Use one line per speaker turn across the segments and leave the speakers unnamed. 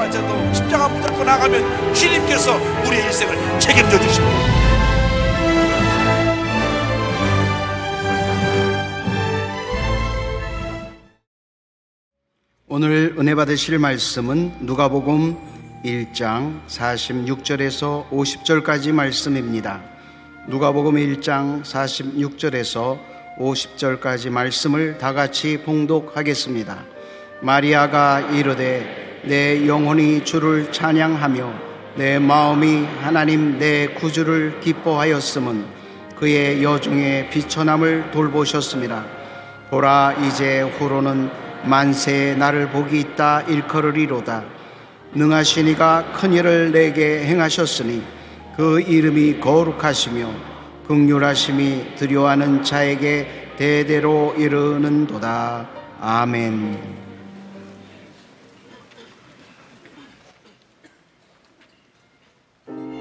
나간다고 할지라도 십자가 붙들고 나가면 주님께서 우리의 일생을 책임져 주십니다.
오늘 은혜 받으실 말씀은 누가복음 1장 46절에서 50절까지 말씀입니다. 누가복음 1장 46절에서 50절까지 말씀을 다 같이 봉독하겠습니다. 마리아가 이르되 내 영혼이 주를 찬양하며 내 마음이 하나님 내 구주를 기뻐하였음은 그의 여종의 비천함을 돌보셨습니다. 보라 이제 후로는 만세에 나를 복이 있다 일컬으리로다. 능하신 이가 큰일을 내게 행하셨으니 그 이름이 거룩하시며 긍휼하심이 두려워하는 자에게 대대로 이르는도다. 아멘.
Oh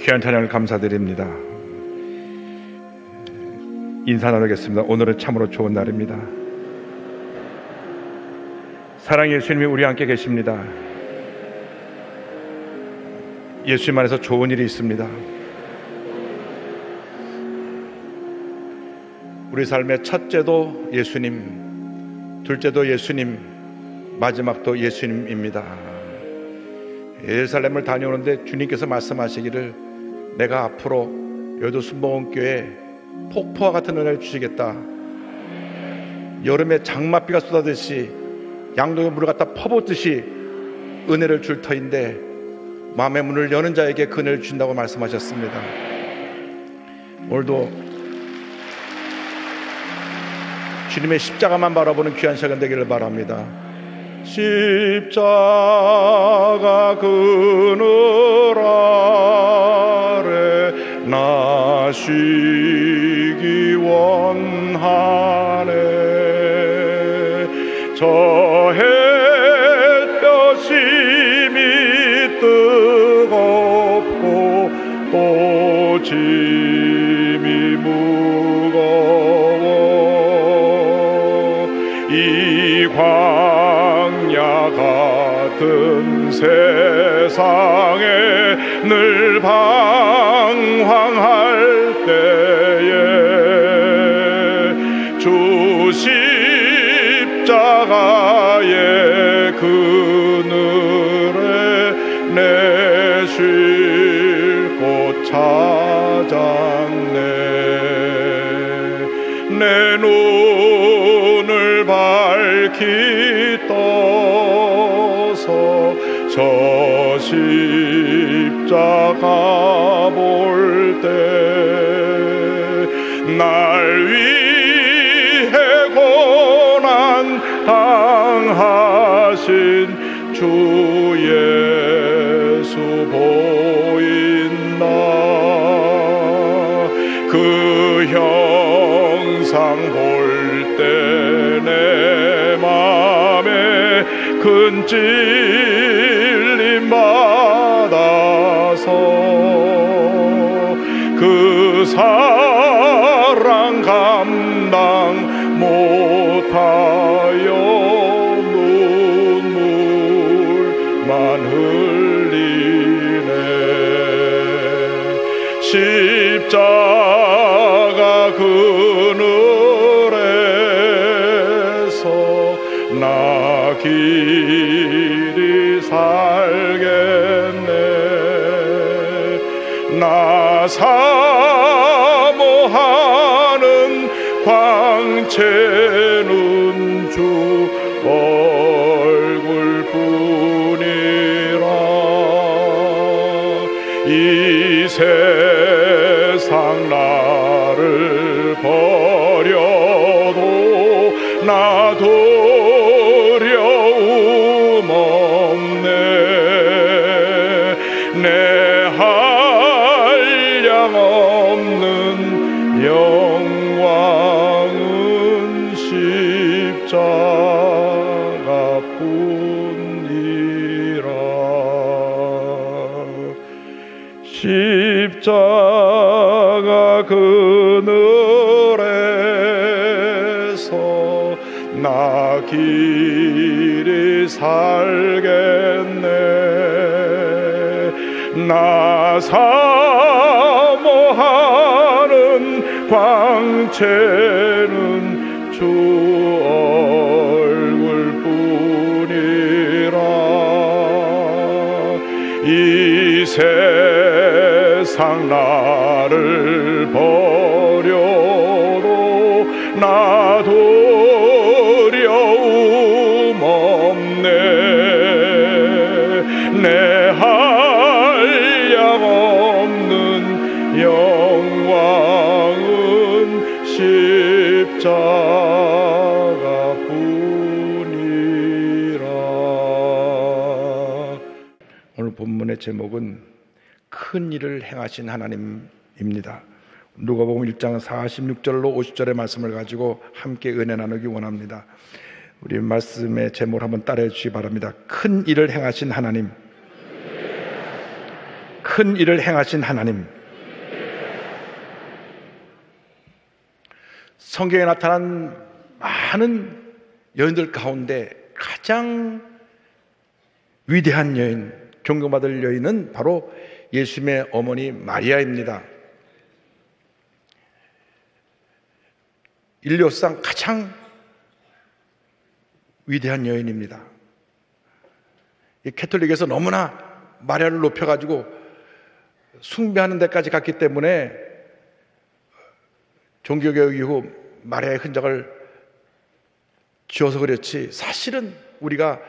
귀한 찬양을 감사드립니다. 인사 나누겠습니다. 오늘은 참으로 좋은 날입니다. 사랑의 예수님이 우리 함께 계십니다. 예수님 안에서 좋은 일이 있습니다. 우리 삶의 첫째도 예수님, 둘째도 예수님, 마지막도 예수님입니다. 예루살렘을 다녀오는데 주님께서 말씀하시기를 내가 앞으로 여도 순복음교회에 폭포와 같은 은혜를 주시겠다. 여름에 장맛비가 쏟아듯이 양동에 물을 갖다 퍼붓듯이 은혜를 줄 터인데 마음의 문을 여는 자에게 그 은혜를 주신다고 말씀하셨습니다. 오늘도 주님의 십자가만 바라보는 귀한 시간 되기를 바랍니다. 십자가 그늘 아래 나 쉬기 원하네. 저 햇볕이 뜨겁고 또 짐이 무거워 이 광야 같은 세상에 늘 방황할 때에 주 십자가의 그늘에 내 쉴 곳 찾았네. 내 눈을 밝히 떠서 저 십자가 볼 때 날 위해 고난 당하신 주 예수 보인다. 그 형상 볼 때 내 맘에 큰 찔림 받아서 그 사랑 감당 못하여 눈물만 흘리네. 십자가 그늘에서 나 길이 살겠네. 나 사모하는 광채는 주 얼굴뿐이라. 이 세상 나를 버려도 나 두려움 없네. 내 한량 없는 영광은 십자가뿐이라. 십자가 그늘에서 나 길이 살겠네. 나 사모하는 광채는 주 얼굴뿐이라. 이 세상 나를 버려도 나 두려움 없네. 내 한량 없는 영광은 십자가뿐이라. 오늘 본문의 제목은 큰 일을 행하신 하나님입니다. 누가복음 1장 46절로 50절의 말씀을 가지고 함께 은혜 나누기 원합니다. 우리 말씀의 제목을 한번 따라해 주시기 바랍니다. 큰 일을 행하신 하나님. 큰 큰 일을 행하신 하나님, 성경에 나타난 많은 여인들 가운데 가장 위대한 여인, 존경받을 여인은 바로 예수님의 어머니 마리아입니다. 인류상 가장 위대한 여인입니다. 이 캐톨릭에서 너무나 마리아를 높여가지고 숭배하는 데까지 갔기 때문에 종교개혁 이후 마리아의 흔적을 지워서 그렇지, 사실은 우리가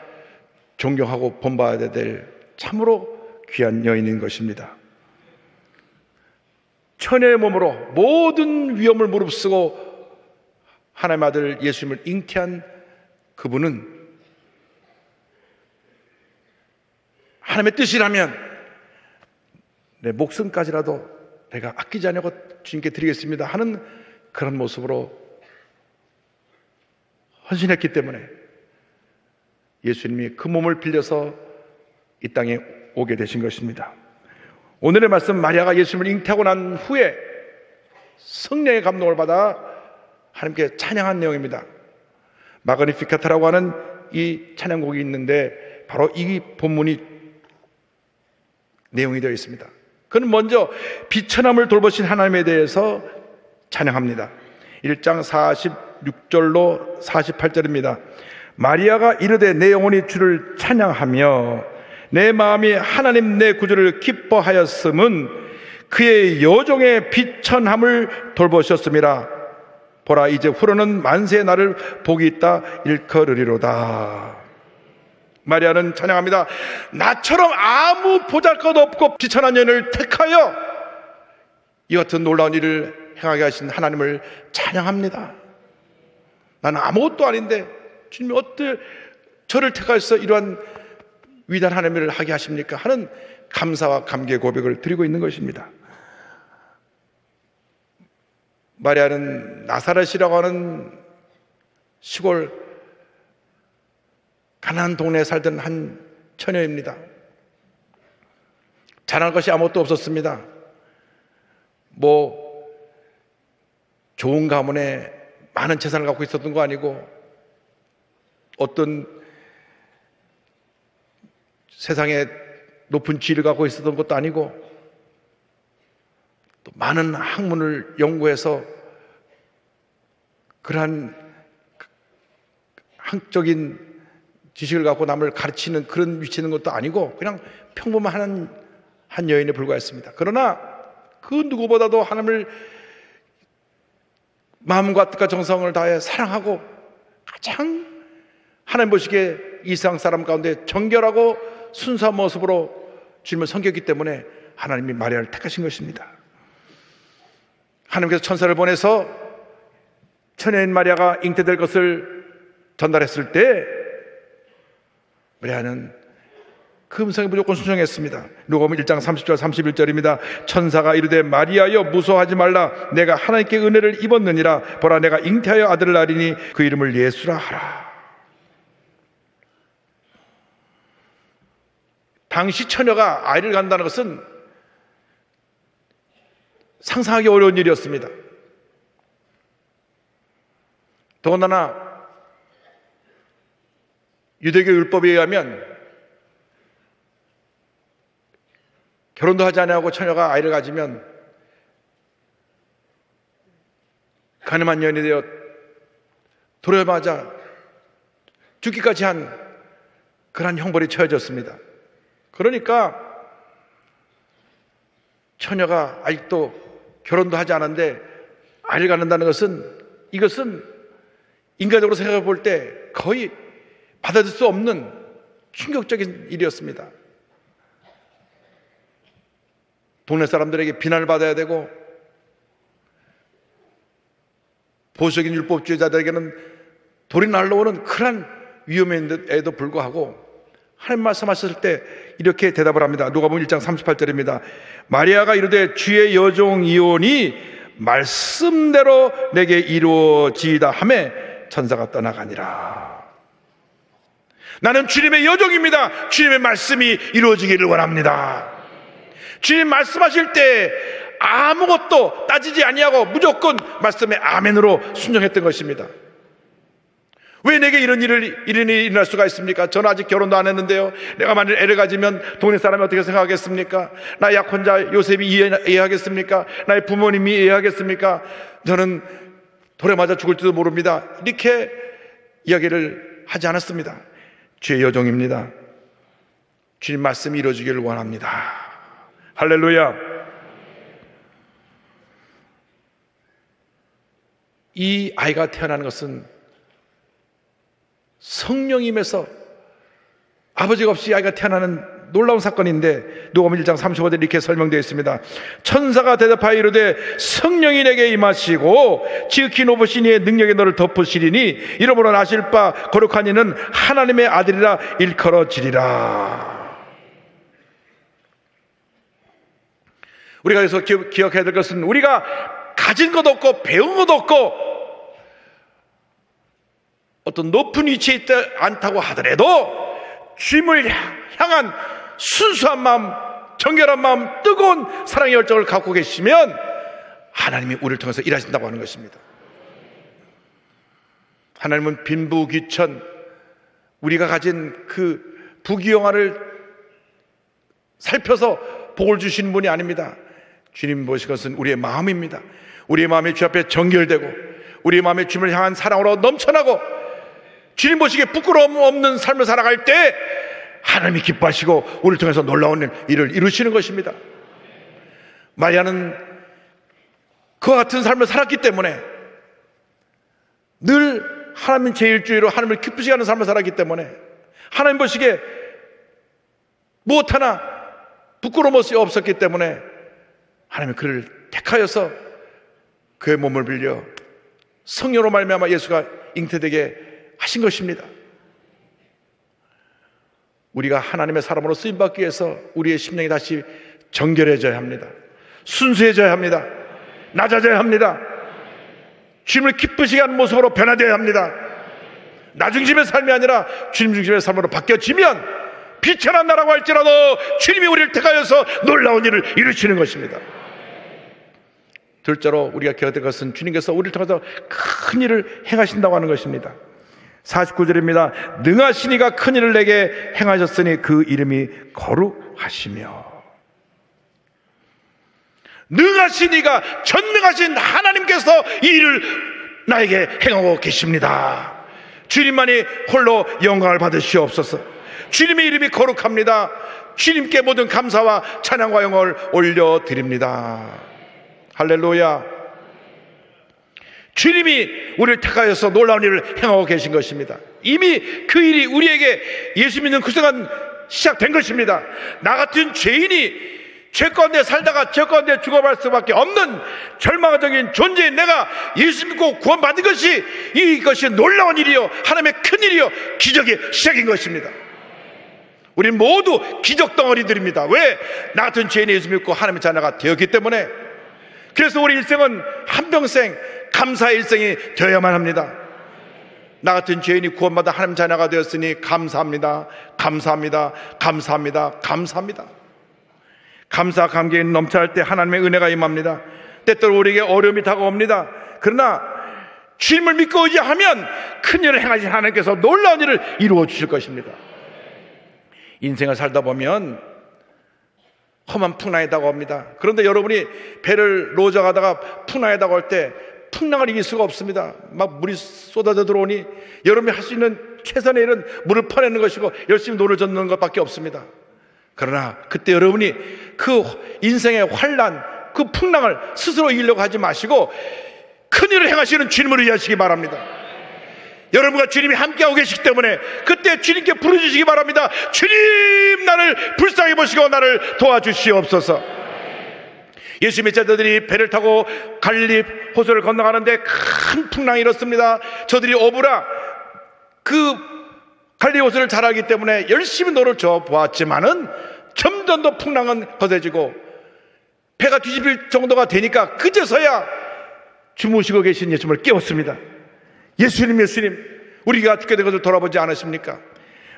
존경하고 본받아야 될 참으로 귀한 여인인 것입니다. 처녀의 몸으로 모든 위험을 무릅쓰고 하나님의 아들 예수님을 잉태한 그분은 하나님의 뜻이라면 내 목숨까지라도 내가 아끼지 않고 주님께 드리겠습니다 하는 그런 모습으로 헌신했기 때문에 예수님이 그 몸을 빌려서 이 땅에 오게 되신 것입니다. 오늘의 말씀, 마리아가 예수님을 잉태하고 난 후에 성령의 감동을 받아 하나님께 찬양한 내용입니다. 마그니피카타라고 하는 이 찬양곡이 있는데 바로 이 본문이 내용이 되어 있습니다. 그는 먼저 비천함을 돌보신 하나님에 대해서 찬양합니다. 1장 46절로 48절입니다. 마리아가 이르되 내 영혼이 주를 찬양하며 내 마음이 하나님 내 구주를 기뻐하였음은 그의 여종의 비천함을 돌보셨음이라. 보라, 이제 후로는 만세의 날을 복이 있다 일컬으리로다. 마리아는 찬양합니다. 나처럼 아무 보잘것없고 비천한 여인을 택하여 이 같은 놀라운 일을 행하게 하신 하나님을 찬양합니다. 나는 아무것도 아닌데 주님이 어떻게 저를 택하셔서 이러한 위대한 하나님을 하게 하십니까? 하는 감사와 감개의 고백을 드리고 있는 것입니다. 마리아는 나사렛이라고 하는 시골 가난한 동네에 살던 한 처녀입니다. 잘할 것이 아무것도 없었습니다. 좋은 가문에 많은 재산을 갖고 있었던 거 아니고 어떤 세상에 높은 지위를 갖고 있었던 것도 아니고 또 많은 학문을 연구해서 그러한 학적인 지식을 갖고 남을 가르치는 그런 위치에 있는 것도 아니고 그냥 평범한 한 여인에 불과했습니다. 그러나 그 누구보다도 하나님을 마음과 뜻과 정성을 다해 사랑하고 가장 하나님 보시기에 이 세상 사람 가운데 정결하고 순수한 모습으로 주님을 섬겼기 때문에 하나님이 마리아를 택하신 것입니다. 하나님께서 천사를 보내서 처녀인 마리아가 잉태될 것을 전달했을 때 마리아는 그 음성에 무조건 순종했습니다. 누가복음 1장 30절 31절입니다. 천사가 이르되 마리아여 무서워하지 말라. 내가 하나님께 은혜를 입었느니라. 보라, 내가 잉태하여 아들을 낳으리니 그 이름을 예수라 하라. 당시 처녀가 아이를 갖는다는 것은 상상하기 어려운 일이었습니다. 더군다나 유대교 율법에 의하면 결혼도 하지 않고 처녀가 아이를 가지면 가늠한 여인이 되어 돌아맞아 죽기까지 한 그러한 형벌이 처해졌습니다. 그러니까 처녀가 아직도 결혼도 하지 않았는데 아이를 갖는다는 것은 이것은 인간적으로 생각해 볼 때 거의 받아들일 수 없는 충격적인 일이었습니다. 동네 사람들에게 비난을 받아야 되고 보수적인 율법주의자들에게는 돌이 날라오는 그런 위험에도 불구하고 하나님 말씀하셨을 때 이렇게 대답을 합니다. 누가복음 1장 38절입니다. 마리아가 이르되 주의 여종이오니 말씀대로 내게 이루어지이다 하매 천사가 떠나가니라. 나는 주님의 여종입니다. 주님의 말씀이 이루어지기를 원합니다. 주님 말씀하실 때 아무것도 따지지 아니하고 무조건 말씀에 아멘으로 순종했던 것입니다. 왜 내게 이런 일이 일어날 수가 있습니까? 저는 아직 결혼도 안 했는데요. 내가 만일 애를 가지면 동네 사람이 어떻게 생각하겠습니까? 나의 약혼자 요셉이 이해하겠습니까? 나의 부모님이 이해하겠습니까? 저는 돌에 맞아 죽을지도 모릅니다. 이렇게 이야기를 하지 않았습니다. 주의 여종입니다. 주님 말씀이 이루어지기를 원합니다. 할렐루야. 이 아이가 태어나는 것은 성령임에서 아버지가 없이 아이가 태어나는 놀라운 사건인데 누가복음 1장 35절에 이렇게 설명되어 있습니다. 천사가 대답하여 이르되 성령이 내게 임하시고 지극히 높으신 이의 능력에 너를 덮으시리니 이러므로 나실 바 거룩한 이는 하나님의 아들이라 일컬어지리라. 우리가 여기서 기억해야 될 것은 우리가 가진 것 없고 배운 것 없고 어떤 높은 위치에 있지 않다고 하더라도 주님을 향한 순수한 마음, 정결한 마음, 뜨거운 사랑의 열정을 갖고 계시면 하나님이 우리를 통해서 일하신다고 하는 것입니다. 하나님은 빈부귀천, 우리가 가진 그 부귀영화를 살펴서 복을 주시는 분이 아닙니다. 주님 보실 것은 우리의 마음입니다. 우리의 마음이 주 앞에 정결되고 우리의 마음이 주님을 향한 사랑으로 넘쳐나고 주님 보시기에 부끄러움 없는 삶을 살아갈 때 하나님이 기뻐하시고 우리를 통해서 놀라운 일을 이루시는 것입니다. 마리아는 그와 같은 삶을 살았기 때문에 늘 하나님 제1주의로 하나님을 기쁘시게 하는 삶을 살았기 때문에 하나님 보시기에 무엇 하나 부끄러움 없었기 때문에 하나님이 그를 택하여서 그의 몸을 빌려 성령으로 말미암아 예수가 잉태되게 하신 것입니다. 우리가 하나님의 사람으로 쓰임받기 위해서 우리의 심령이 다시 정결해져야 합니다. 순수해져야 합니다. 낮아져야 합니다. 주님을 기쁘시게 하는 모습으로 변화되어야 합니다. 나 중심의 삶이 아니라 주님 중심의 삶으로 바뀌어지면 비천한 나라고 할지라도 주님이 우리를 택하여서 놀라운 일을 이루시는 것입니다. 둘째로 우리가 기억해야 될 것은 주님께서 우리를 통해서 큰 일을 행하신다고 하는 것입니다. 49절입니다. 능하신 이가 큰 일을 내게 행하셨으니 그 이름이 거룩하시며. 능하신 이가 전능하신 하나님께서 이 일을 나에게 행하고 계십니다. 주님만이 홀로 영광을 받으시옵소서. 주님의 이름이 거룩합니다. 주님께 모든 감사와 찬양과 영광을 올려드립니다. 할렐루야. 주님이 우리를 택하여서 놀라운 일을 행하고 계신 것입니다. 이미 그 일이 우리에게 예수 믿는 그 순간 시작된 것입니다. 나 같은 죄인이 죄 가운데 살다가 죄 가운데 죽어갈 수밖에 없는 절망적인 존재인 내가 예수 믿고 구원받은 것이 이것이 놀라운 일이요 하나님의 큰 일이요 기적의 시작인 것입니다. 우리는 모두 기적 덩어리들입니다. 왜? 나 같은 죄인이 예수 믿고 하나님의 자녀가 되었기 때문에. 그래서 우리 일생은 한평생 감사의 일생이 되어야만 합니다. 나 같은 죄인이 구원받아 하나님 자녀가 되었으니 감사합니다. 감사합니다. 감사합니다. 감사합니다. 감사 감격이 넘쳐날 때 하나님의 은혜가 임합니다. 때때로 우리에게 어려움이 다가옵니다. 그러나 주님을 믿고 의지하면 큰 일을 행하신 하나님께서 놀라운 일을 이루어 주실 것입니다. 인생을 살다 보면 험한 풍랑이 다가옵니다. 그런데 여러분이 배를 로저가다가 풍랑이 다가올 때 풍랑을 이길 수가 없습니다. 막 물이 쏟아져 들어오니 여러분이 할 수 있는 최선의 일은 물을 퍼내는 것이고 열심히 노를 젓는 것밖에 없습니다. 그러나 그때 여러분이 그 인생의 환난, 그 풍랑을 스스로 이기려고 하지 마시고 큰 일을 행하시는 주님을 의하시기 바랍니다. 여러분과 주님이 함께하고 계시기 때문에 그때 주님께 부르주시기 바랍니다. 주님, 나를 불쌍히 보시고 나를 도와주시옵소서. 예수님의 제자들이 배를 타고 갈릴리 호수를 건너가는데 큰 풍랑이 일었습니다. 저들이 어부라 그 갈릴리 호수를 잘 알기 때문에 열심히 노를 저 보았지만은 점점 더 풍랑은 거세지고 배가 뒤집힐 정도가 되니까 그제서야 주무시고 계신 예수님을 깨웠습니다. 예수님, 예수님, 우리가 죽게 된 것을 돌아보지 않으십니까?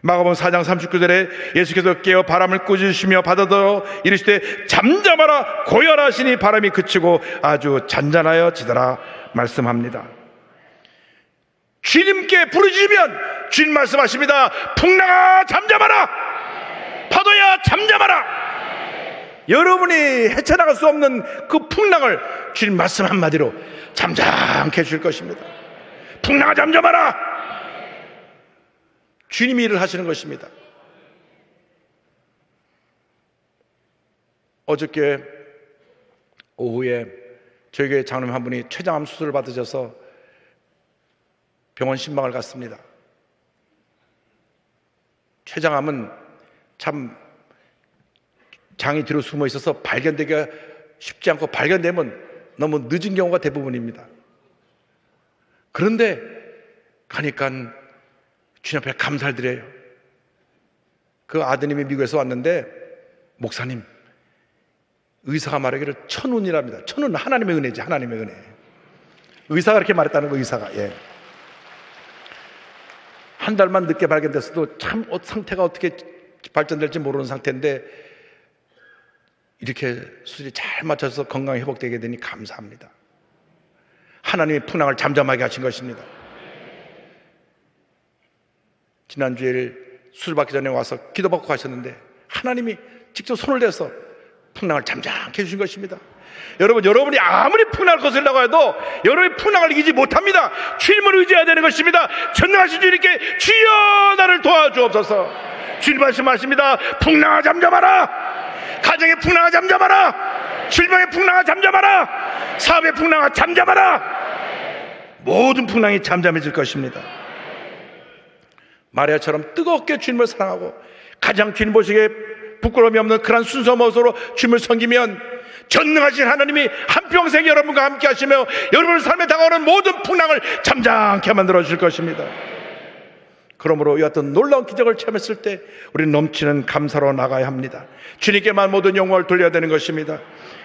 마가복음 4장 39절에 예수께서 깨어 바람을 꾸짖으시며 바다더러 이르시되 잠잠하라 고요하라 하시니 바람이 그치고 아주 잔잔하여지더라 말씀합니다. 주님께 부르짖으면 주님 말씀하십니다. 풍랑아 잠잠하라, 파도야 잠잠하라. 여러분이 헤쳐나갈 수 없는 그 풍랑을 주님 말씀 한마디로 잠잠케 해줄 것입니다. 풍랑아 잠잠하라. 주님이 일을 하시는 것입니다. 어저께 오후에 저희 교회 장로님 한 분이 췌장암 수술을 받으셔서 병원 신방을 갔습니다. 췌장암은 참 장이 뒤로 숨어 있어서 발견되기가 쉽지 않고 발견되면 너무 늦은 경우가 대부분입니다. 그런데 가니까 주님 앞에 감사를 드려요. 그 아드님이 미국에서 왔는데, 목사님, 의사가 말하기를 천운이랍니다. 천운은 하나님의 은혜지, 하나님의 은혜. 의사가 그렇게 말했다는 거, 의사가. 예. 한 달만 늦게 발견됐어도 참 상태가 어떻게 발전될지 모르는 상태인데, 이렇게 수술이 잘 맞춰서 건강이 회복되게 되니 감사합니다. 하나님이 풍랑을 잠잠하게 하신 것입니다. 지난주에 수술 받기 전에 와서 기도받고 가셨는데 하나님이 직접 손을 대서 풍랑을 잠잠케 해주신 것입니다. 여러분이 아무리 풍랑을 거슬려고 해도 여러분이 풍랑을 이기지 못합니다. 주님을 의지해야 되는 것입니다. 전능하신 주님께 주여 나를 도와주옵소서. 주님 말씀하십니다. 풍랑아 잠잠하라. 가정의 풍랑아 잠잠하라. 질병의 풍랑아 잠잠하라. 사업의 풍랑아 잠잠하라. 모든 풍랑이 잠잠해질 것입니다. 마리아처럼 뜨겁게 주님을 사랑하고 가장 주님 보시기에 부끄러움이 없는 그런 순수한 모습으로 주님을 섬기면 전능하신 하나님이 한평생 여러분과 함께 하시며 여러분의 삶에 다가오는 모든 풍랑을 잠잠케 만들어 주실 것입니다. 그러므로 이 어떤 놀라운 기적을 체험했을 때 우리는 넘치는 감사로 나가야 합니다. 주님께만 모든 영광을 돌려야 되는 것입니다.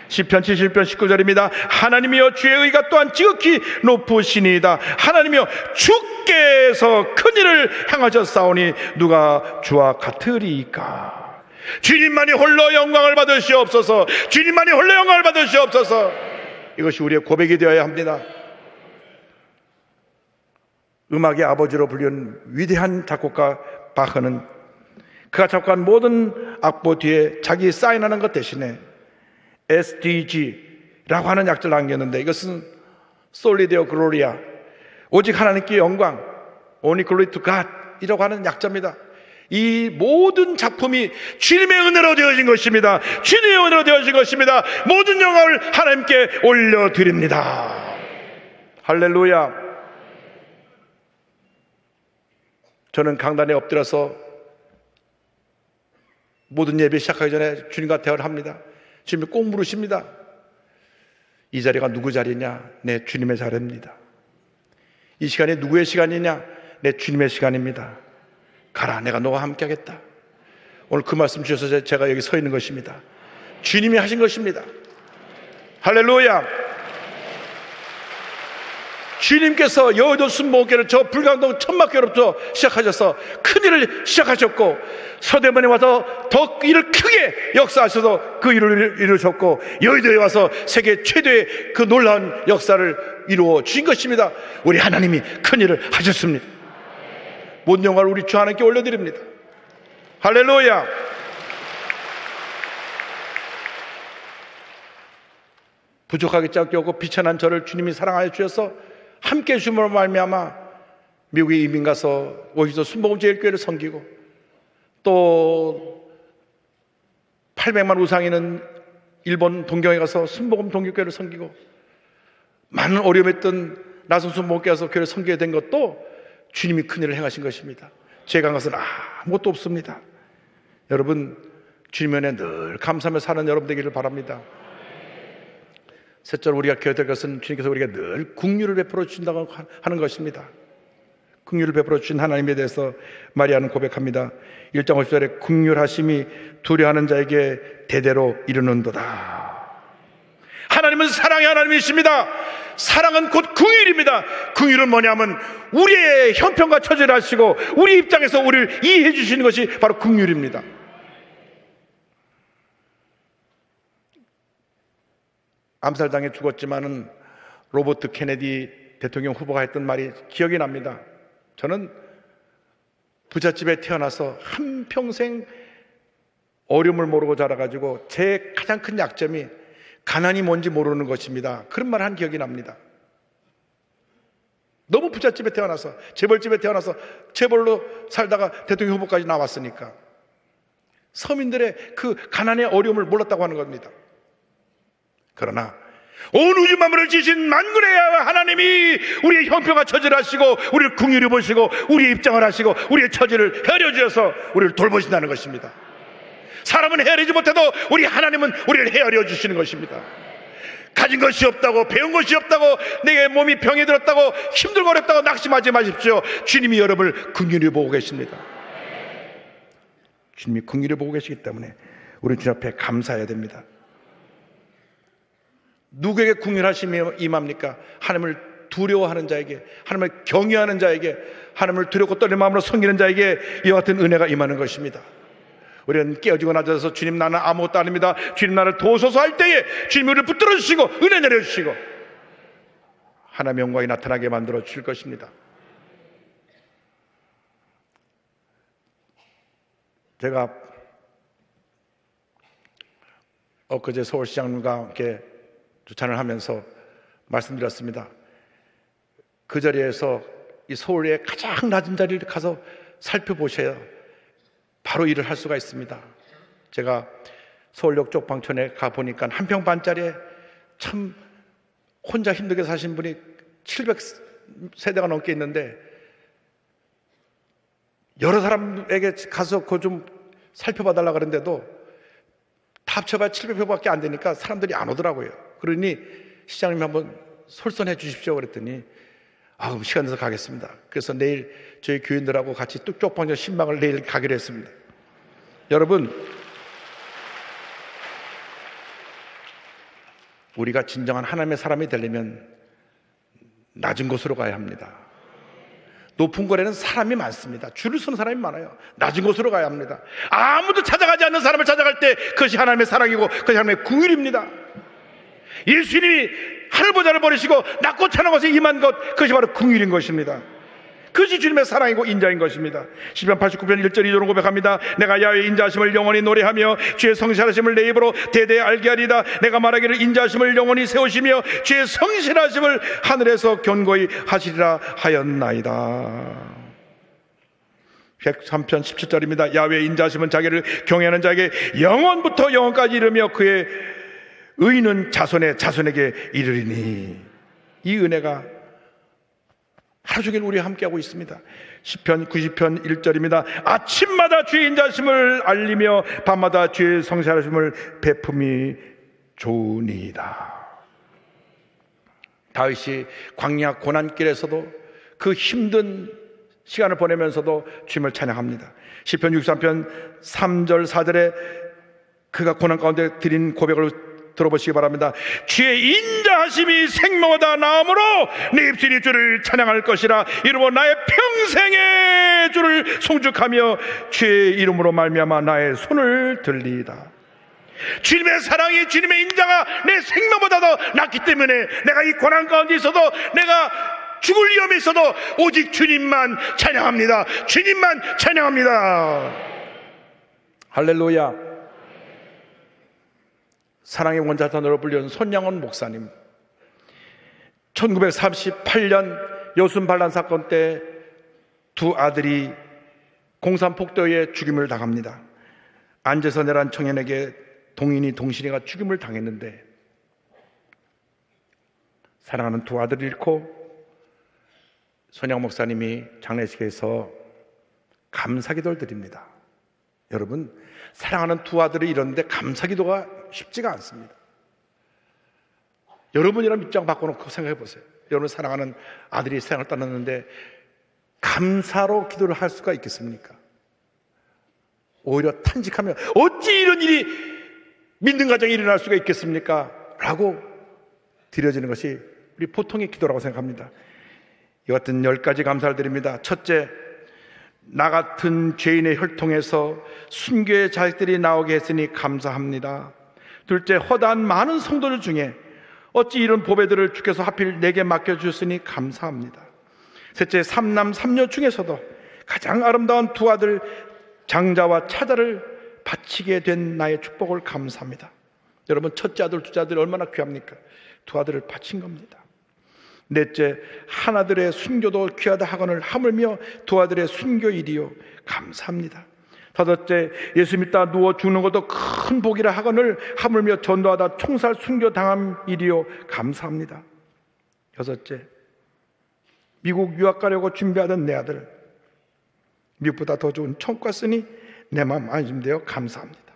시편 70편 19절입니다. 하나님이여 주의 의가 또한 지극히 높으시니이다. 하나님이여 주께서 큰일을 행하셨사오니 누가 주와 같으리이까. 주님만이 홀로 영광을 받으시옵소서. 주님만이 홀로 영광을 받으시옵소서. 이것이 우리의 고백이 되어야 합니다. 음악의 아버지로 불리는 위대한 작곡가 바흐는 그가 작곡한 모든 악보 뒤에 자기 사인하는 것 대신에 SDG라고 하는 약자를 남겼는데, 이것은 Soli Deo Gloria, 오직 하나님께 영광, Only Glory to God 이라고 하는 약자입니다. 이 모든 작품이 주님의 은혜로 되어진 것입니다. 주님의 은혜로 되어진 것입니다. 모든 영광을 하나님께 올려드립니다. 할렐루야. 저는 강단에 엎드려서 모든 예배 시작하기 전에 주님과 대화를 합니다. 주님이 꼭 물으십니다. 이 자리가 누구 자리냐? 내 주님의 자리입니다. 이 시간이 누구의 시간이냐? 내 주님의 시간입니다. 가라, 내가 너와 함께 하겠다. 오늘 그 말씀 주셔서 제가 여기 서 있는 것입니다. 주님이 하신 것입니다. 할렐루야. 주님께서 여의도 순복음교회를 저 불광동 천막교회로부터 시작하셔서 큰일을 시작하셨고, 서대문에 와서 더 일을 크게 역사하셔서 그 일을 이루셨고, 여의도에 와서 세계 최대의 그 놀라운 역사를 이루어 주신 것입니다. 우리 하나님이 큰일을 하셨습니다. 모든 영광을 우리 주 하나님께 올려드립니다. 할렐루야. 부족하게 짧게 오고 비천한 저를 주님이 사랑하여 주셔서 함께 해주심으로 말미암아 미국에 이민 가서 오히려 순복음제일교회를 섬기고, 또 800만 우상 있는 일본 동경에 가서 순복음 동교교회를 섬기고, 많은 어려움했던 나성 순복음교회 가서 교회를 섬기게 된 것도 주님이 큰일을 행하신 것입니다. 제가 한 것은 아무것도 없습니다. 여러분, 주님의 은혜에 늘 감사하며 사는 여러분 되기를 바랍니다. 셋째로 우리가 기억해야 될 것은 주님께서 우리에게 늘 긍휼을 베풀어 주신다고 하는 것입니다. 긍휼을 베풀어 주신 하나님에 대해서 마리아는 고백합니다. 1장 50절에 긍휼하심이 두려워하는 자에게 대대로 이르는도다. 하나님은 사랑의 하나님이십니다. 사랑은 곧 긍휼입니다. 긍휼은 뭐냐면 우리의 형편과 처지를 아시고 우리 입장에서 우리를 이해해 주시는 것이 바로 긍휼입니다. 암살당해 죽었지만은 로버트 케네디 대통령 후보가 했던 말이 기억이 납니다. 저는 부잣집에 태어나서 한평생 어려움을 모르고 자라가지고 제 가장 큰 약점이 가난이 뭔지 모르는 것입니다. 그런 말 한 기억이 납니다. 너무 부잣집에 태어나서, 재벌집에 태어나서 재벌로 살다가 대통령 후보까지 나왔으니까 서민들의 그 가난의 어려움을 몰랐다고 하는 겁니다. 그러나 온 우주 만물을 지으신 만군의 하나님이 우리의 형편과 처지를 하시고 우리를 긍휼히 보시고 우리의 입장을 하시고 우리의 처지를 헤아려 주셔서 우리를 돌보신다는 것입니다. 사람은 헤아리지 못해도 우리 하나님은 우리를 헤아려 주시는 것입니다. 가진 것이 없다고, 배운 것이 없다고, 내게 몸이 병이 들었다고, 힘들고 어렵다고 낙심하지 마십시오. 주님이 여러분을 긍휼히 보고 계십니다. 주님이 긍휼히 보고 계시기 때문에 우리 주님 앞에 감사해야 됩니다. 누구에게 긍휼하심이 임합니까? 하나님을 두려워하는 자에게, 하나님을 경외하는 자에게, 하나님을 두렵고 떨리는 마음으로 섬기는 자에게 이와 같은 은혜가 임하는 것입니다. 우리는 깨어지고 낮아져서 주님 나는 아무것도 아닙니다, 주님 나를 도우소서 할 때에 주님이 우리를 붙들어 주시고 은혜 내려주시고 하나님의 영광이 나타나게 만들어 주실 것입니다. 제가 엊그제 서울시장님과 함께 주찬을 하면서 말씀드렸습니다. 그 자리에서 이 서울의 가장 낮은 자리를 가서 살펴보셔야 바로 일을 할 수가 있습니다. 제가 서울역 쪽 방촌에 가보니까 한 평 반짜리에 참 혼자 힘들게 사신 분이 700세대가 넘게 있는데 여러 사람에게 가서 그거 좀 살펴봐달라 그랬는데도 다 합쳐봐야 700표밖에 안 되니까 사람들이 안 오더라고요. 그러니 시장님 한번 솔선해 주십시오 그랬더니 그럼 시간 내서 가겠습니다. 그래서 내일 저희 교인들하고 같이 쪽방전 신방을 내일 가기로 했습니다. 여러분, 우리가 진정한 하나님의 사람이 되려면 낮은 곳으로 가야 합니다. 높은 곳에는 사람이 많습니다. 줄을 서는 사람이 많아요. 낮은 곳으로 가야 합니다. 아무도 찾아가지 않는 사람을 찾아갈 때 그것이 하나님의 사랑이고 그것이 하나님의 긍휼입니다. 예수님이 하늘보좌를 버리시고 낮고 찬한 곳에 임한 것, 그것이 바로 긍휼인 것입니다. 그것이 주님의 사랑이고 인자인 것입니다. 시편 89편 1절 2절은 고백합니다. 내가 야훼의 인자하심을 영원히 노래하며 주의 성실하심을 내 입으로 대대에 알게 하리다. 내가 말하기를 인자하심을 영원히 세우시며 주의 성실하심을 하늘에서 견고히 하시리라 하였나이다. 103편 17절입니다. 야훼의 인자하심은 자기를 경외하는 자에게 영원부터 영원까지 이르며 그의 의는 자손의 자손에게 이르리니. 이 은혜가 하루 종일 우리와 함께하고 있습니다. 시편 90편 1절입니다. 아침마다 주의 인자하심을 알리며 밤마다 주의 성실하심을 베품이 좋으니이다. 다윗이 광야 고난길에서도 그 힘든 시간을 보내면서도 주님을 찬양합니다. 시편 63편 3절 4절에 그가 고난 가운데 드린 고백을 들어보시기 바랍니다. 주의 인자하심이 생명하다 나음으로 내 입술이 주를 찬양할 것이라. 이러므로 나의 평생의 주를 송축하며 주의 이름으로 말미암아 나의 손을 들리이다. 주님의 사랑이, 주님의 인자가 내 생명보다 더 낫기 때문에 내가 이 고난 가운데 있어도, 내가 죽을 위험에 있어도 오직 주님만 찬양합니다. 주님만 찬양합니다. 할렐루야. 사랑의 원자탄으로 불리는 손양원 목사님, 1938년 여순 반란 사건 때 두 아들이 공산 폭도에 죽임을 당합니다. 안재선이라는 청년에게 동인이 동신이가 죽임을 당했는데 사랑하는 두 아들을 잃고 손양 목사님이 장례식에서 감사기도를 드립니다. 여러분, 사랑하는 두 아들을 잃었는데 감사기도가 쉽지가 않습니다. 여러분이랑 입장 바꿔놓고 생각해 보세요. 여러분 사랑하는 아들이 세상을 떠났는데 감사로 기도를 할 수가 있겠습니까? 오히려 탄식하며 어찌 이런 일이 믿는 가정에 일어날 수가 있겠습니까? 라고 드려지는 것이 우리 보통의 기도라고 생각합니다. 이 같은 10가지 감사를 드립니다. 첫째, 나 같은 죄인의 혈통에서 순교의 자식들이 나오게 했으니 감사합니다. 둘째, 허다한 많은 성도들 중에 어찌 이런 보배들을 주께서 하필 내게 맡겨주셨으니 감사합니다. 셋째, 삼남 삼녀 중에서도 가장 아름다운 두 아들 장자와 차자를 바치게 된 나의 축복을 감사합니다. 여러분, 첫째 아들, 둘째 아들이 얼마나 귀합니까? 두 아들을 바친 겁니다. 넷째, 하나들의 순교도 귀하다 하거늘 하물며 두 아들의 순교일이요 감사합니다. 다섯째, 예수 믿다 누워 죽는 것도 큰 복이라 하거늘 하물며 전도하다 총살 순교 당함 일이요 감사합니다. 여섯째, 미국 유학 가려고 준비하던 내 아들 미국보다 더 좋은 천국 갔으니 내 마음 안심되어 감사합니다.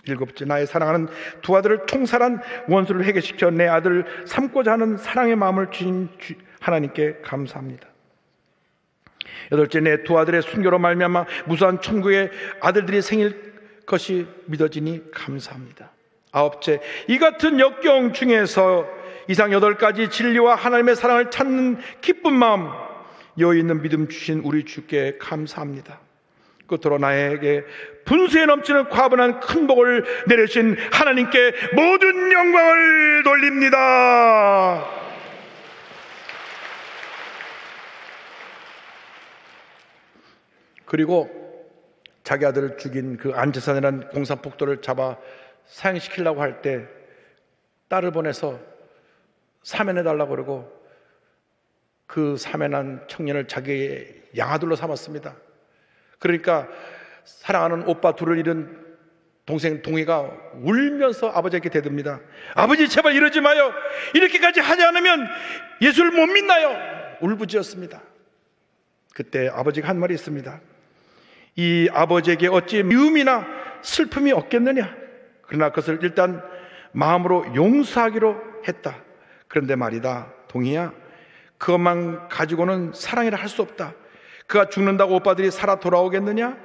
일곱째, 나의 사랑하는 두 아들을 총살한 원수를 회개시켜 내 아들을 삼고자 하는 사랑의 마음을 주신 하나님께 감사합니다. 여덟째, 내 두 아들의 순교로 말미암아 무수한 천국의 아들들이 생길 것이 믿어지니 감사합니다. 아홉째, 이 같은 역경 중에서 이상 8가지 진리와 하나님의 사랑을 찾는 기쁜 마음, 여유 있는 믿음 주신 우리 주께 감사합니다. 끝으로 나에게 분수에 넘치는 과분한 큰 복을 내려주신 하나님께 모든 영광을 돌립니다. 그리고 자기 아들을 죽인 그 안재산이라는 공산폭도를 잡아 사형시키려고 할 때 딸을 보내서 사면해달라고 그러고 그 사면한 청년을 자기의 양아들로 삼았습니다. 그러니까 사랑하는 오빠 둘을 잃은 동생 동희가 울면서 아버지에게 대듭니다. 아버지, 제발 이러지 마요. 이렇게까지 하지 않으면 예수를 못 믿나요? 울부짖었습니다. 그때 아버지가 한 말이 있습니다. 이 아버지에게 어찌 미움이나 슬픔이 없겠느냐? 그러나 그것을 일단 마음으로 용서하기로 했다. 그런데 말이다, 동희야, 그것만 가지고는 사랑이라 할 수 없다. 그가 죽는다고 오빠들이 살아 돌아오겠느냐?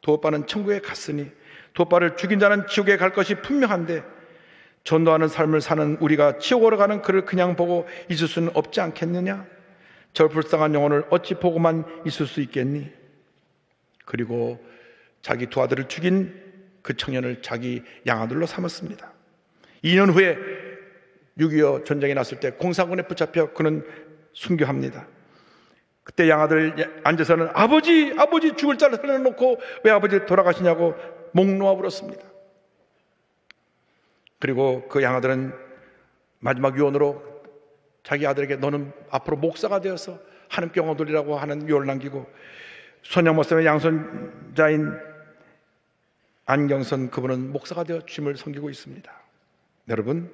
도오빠는 천국에 갔으니 도오빠를 죽인 자는 지옥에 갈 것이 분명한데 전도하는 삶을 사는 우리가 지옥으로 가는 그를 그냥 보고 있을 수는 없지 않겠느냐? 저 불쌍한 영혼을 어찌 보고만 있을 수 있겠니? 그리고 자기 두 아들을 죽인 그 청년을 자기 양아들로 삼았습니다. 2년 후에 6.25 전쟁이 났을 때 공산군에 붙잡혀 그는 순교합니다. 그때 양아들 앉아서는 아버지 죽을 자를 살려놓고 왜 아버지 돌아가시냐고 목 놓아 울었습니다. 그리고 그 양아들은 마지막 유언으로 자기 아들에게 너는 앞으로 목사가 되어서 하나님께 영광 돌리라고 하는 유언을 남기고 손영 목사의 양손자인 안경선 그분은 목사가 되어 주님을 섬기고 있습니다. 여러분,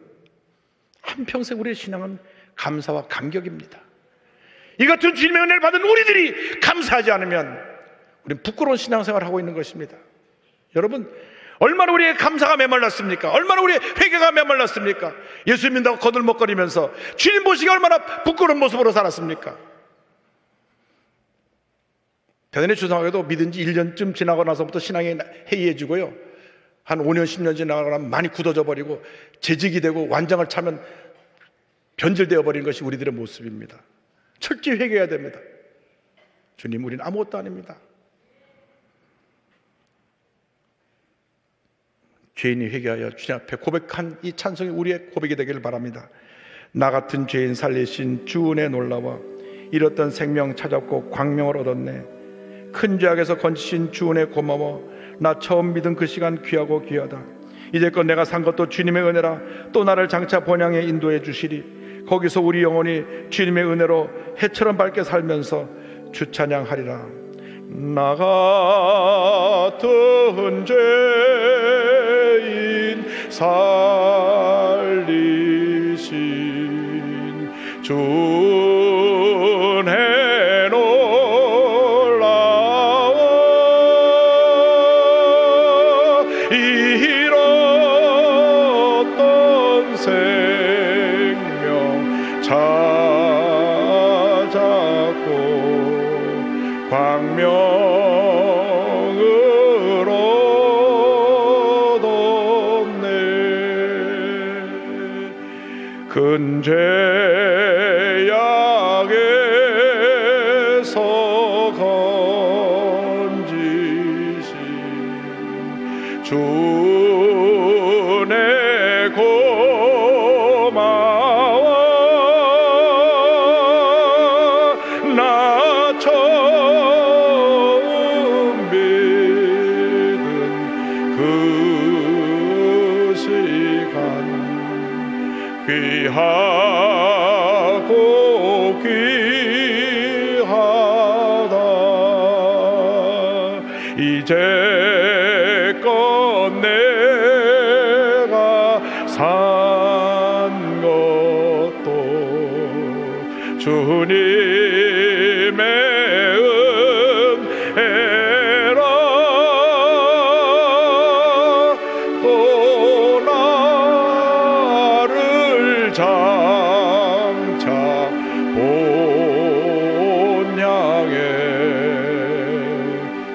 한평생 우리의 신앙은 감사와 감격입니다. 이 같은 주님의 은혜를 받은 우리들이 감사하지 않으면 우리는 부끄러운 신앙생활을 하고 있는 것입니다. 여러분, 얼마나 우리의 감사가 메말랐습니까? 얼마나 우리의 회개가 메말랐습니까? 예수 믿는다고 거들먹거리면서 주님 보시기 얼마나 부끄러운 모습으로 살았습니까? 대단히 죄송하게도 믿은 지 1년쯤 지나고 나서부터 신앙이 해이해지고요, 한 5년 10년 지나고 나면 많이 굳어져 버리고 재직이 되고 완장을 차면 변질되어 버린 것이 우리들의 모습입니다. 철저히 회개해야 됩니다. 주님, 우리는 아무것도 아닙니다. 죄인이 회개하여 주님 앞에 고백한 이 찬송이 우리의 고백이 되기를 바랍니다. 나 같은 죄인 살리신 주 은혜 놀라워 잃었던 생명 찾았고 광명을 얻었네. 큰 죄악에서 건지신 주 은혜 고마워. 나 처음 믿은 그 시간 귀하고 귀하다. 이제껏 내가 산 것도 주님의 은혜라. 또 나를 장차 본향에 인도해 주시리. 거기서 우리 영혼이 주님의 은혜로 해처럼 밝게 살면서 주 찬양하리라. 나 같은 죄인 살리신 주 은혜 놀라워 잃었던 생명 찾았고 광명으로 얻었네. 큰 죄악에서 건지신 주내 고마워. 나 처음 믿은 그 시간 귀하고 귀하다. 이제껏 내가 산 것도 주님의 은혜라. 또 나를 장차 본향에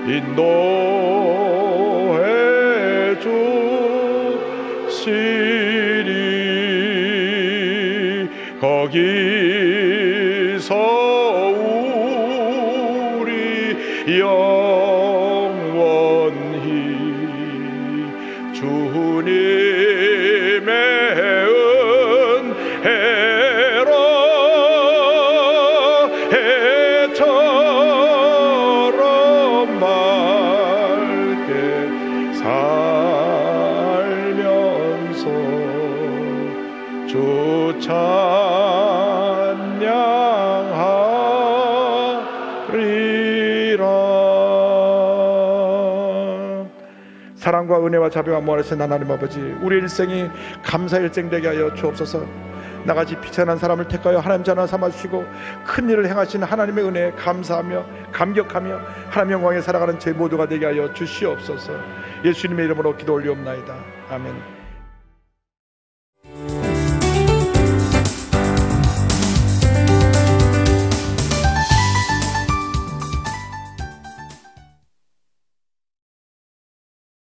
인도해 주시리. 거기서 우리 영원히 주님의 은혜로 해처럼 맑게 살면서 주 찬양하리라. 사랑과 은혜와 자비와 모하신 하나님 아버지, 우리 일생이 감사의 일생 되게 하여 주옵소서. 나같이 비천한 사람을 택하여 하나님 자녀 삼아주시고 큰 일을 행하신 하나님의 은혜에 감사하며 감격하며 하나님 영광에 살아가는 제 모두가 되게 하여 주시옵소서. 예수님의 이름으로 기도 올리옵나이다. 아멘.